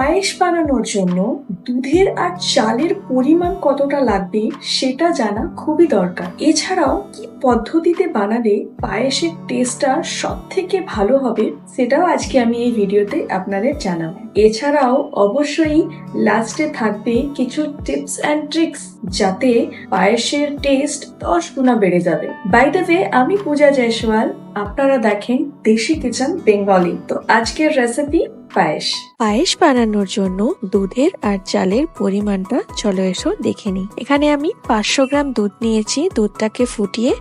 পায়েস বানানোর জন্য দুধের আর চালের পরিমাণ কতটা লাগবে সেটা জানা খুবই দরকার। এছাড়াও কি পদ্ধতিতে বানালে পায়েসের টেস্টটা সব থেকে ভালো হবে সেটাও আজকে আমি এই ভিডিওতে আপনাদের জানাবো। এছাড়াও অবশ্যই লাস্টে থাকবে কিছু টিপস অ্যান্ড ট্রিক্স যাতে পায়েসের টেস্ট 10 গুণা বেড়ে যাবে। বাই দ্য ওয়ে, আমি পূজা জয়সওয়াল, আপনারা দেখেন দেশি কিচেন বেঙ্গলি। তো আজকের রেসিপি পায়েস বানানোর জন্য দুধের আর চালের পরিমাণটা চলো এসো দেখে নিই। এখানে আমি 500 গ্রাম দুধ নিয়েছি, দুধটাকে ফুটিয়ে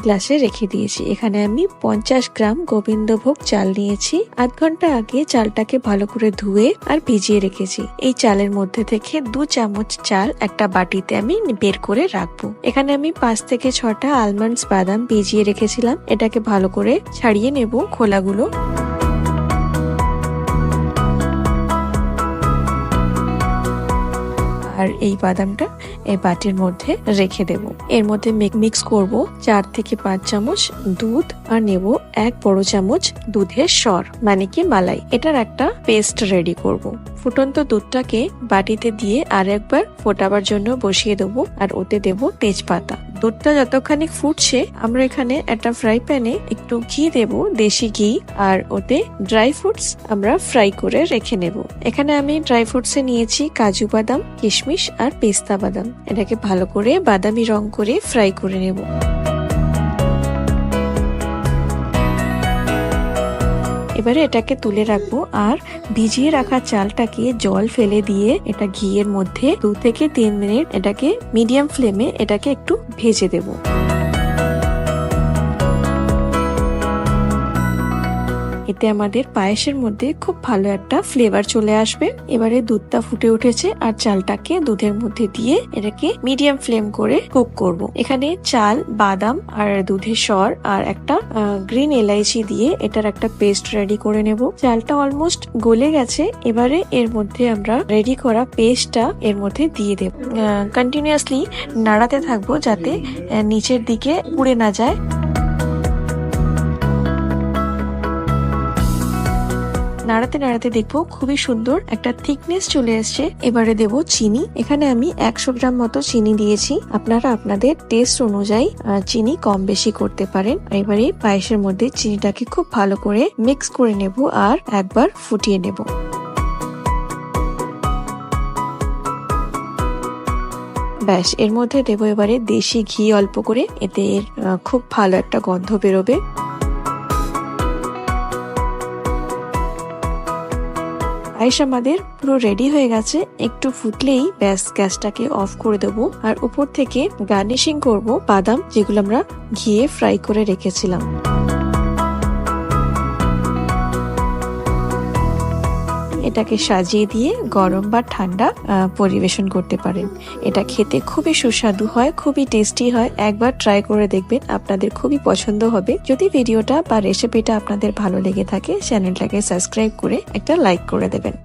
গ্লাসে রেখে দিয়েছি। এখানে আমি 50 গ্রাম গোবিন্দভোগ চাল নিয়েছি। আধ ঘন্টা আগে চালটাকে ভালো করে ধুয়ে আর ভিজিয়ে রেখেছি। এই চালের মধ্যে থেকে 2 চামচ চাল একটা বাটিতে আমি বের করে রাখবো। এখানে আমি 5 থেকে 6টা আলমন্ডস বাদাম ভিজিয়ে রেখেছিলাম, এটাকে ভালো করে ছাড়িয়ে নেব খোলাগুলো। আর এই বাদামটা এই বাটির মধ্যে রেখে দেব। এর মধ্যে মিক্স করব 4 থেকে 5 চামচ দুধ আর নেব 1 বড় চামচ দুধের সর মানে কি মালাই। এটার একটা পেস্ট রেডি করব। ফুটন্ত দুধটাকে বাটিতে দিয়ে আর একবার ফোটাবার জন্য বসিয়ে দেবো আর ওতে দেব তেজপাতা। দুধটা যতখানি ফুটছে আমরা এখানে একটা ফ্রাই প্যানে একটু ঘি দেব, দেশি ঘি, আর ওতে ড্রাই ফ্রুটস আমরা ফ্রাই করে রেখে নেব। এখানে আমি ড্রাই ফ্রুটসে নিয়েছি কাজু বাদাম, কিশমিশ আর পেস্তা বাদাম। এটাকে ভালো করে বাদামি রং করে ফ্রাই করে নেব। এবারে এটাকে তুলে রাখবো আর ভিজিয়ে রাখা চালটাকে জল ফেলে দিয়ে এটা ঘিয়ের মধ্যে 2 থেকে 3 মিনিট এটাকে মিডিয়াম ফ্লেমে এটাকে একটু ভেজে দেবো। এতে আমাদের পায়েসের মধ্যে খুব ভালো একটা ফ্লেভার চলে আসবে। এবারে দুধটা ফুটে উঠেছে আর চালটাকে দুধের মধ্যে দিয়ে এটাকে মিডিয়াম ফ্লেম করে কুক করব। এখানে চাল, বাদাম আর দুধের সর আর একটা গ্রিন এলাইচি দিয়ে এটার একটা পেস্ট রেডি করে নেব। চালটা অলমোস্ট গলে গেছে, এবারে এর মধ্যে আমরা রেডি করা পেস্টটা এর মধ্যে দিয়ে দেব। কন্টিনিউয়াসলি নাড়াতে থাকবো যাতে নিচের দিকে পুড়ে না যায়। নাড়াতে নাড়াতে দেখবো খুবই সুন্দর একটা থিকনেস চলে আসছে। এবারে দেব চিনি। এখানে আমি 100 গ্রাম মতো চিনি দিয়েছি। আপনারা আপনাদের টেস্ট অনুযায়ী চিনি কম বেশি করতে পারেন। এবারে পায়েসের মধ্যে চিনিটাকে খুব ভালো করে মিক্স করে নেব আর একবার ফুটিয়ে নেব। ব্যাস, এর মধ্যে দেব এবারে দেশি ঘি অল্প করে, এতে খুব ভালো একটা গন্ধ বেরোবে। পায়েস আমাদের পুরো রেডি হয়ে গেছে। একটু ফুটলেই ব্যাস গ্যাসটাকে অফ করে দেবো আর উপর থেকে গার্নিশিং করব বাদাম যেগুলো আমরা ঘিয়ে ফ্রাই করে রেখেছিলাম। এটাকে সাজিয়ে দিয়ে গরম বা ঠান্ডা পরিবেশন করতে পারেন। এটা খেতে খুবই সুস্বাদু হয়, খুবই টেস্টি হয়। একবার ট্রাই করে দেখবেন, আপনাদের খুবই পছন্দ হবে। যদি ভিডিওটা বা রেসিপিটা আপনাদের ভালো লেগে থাকে চ্যানেলটাকে সাবস্ক্রাইব করে একটা লাইক করে দেবেন।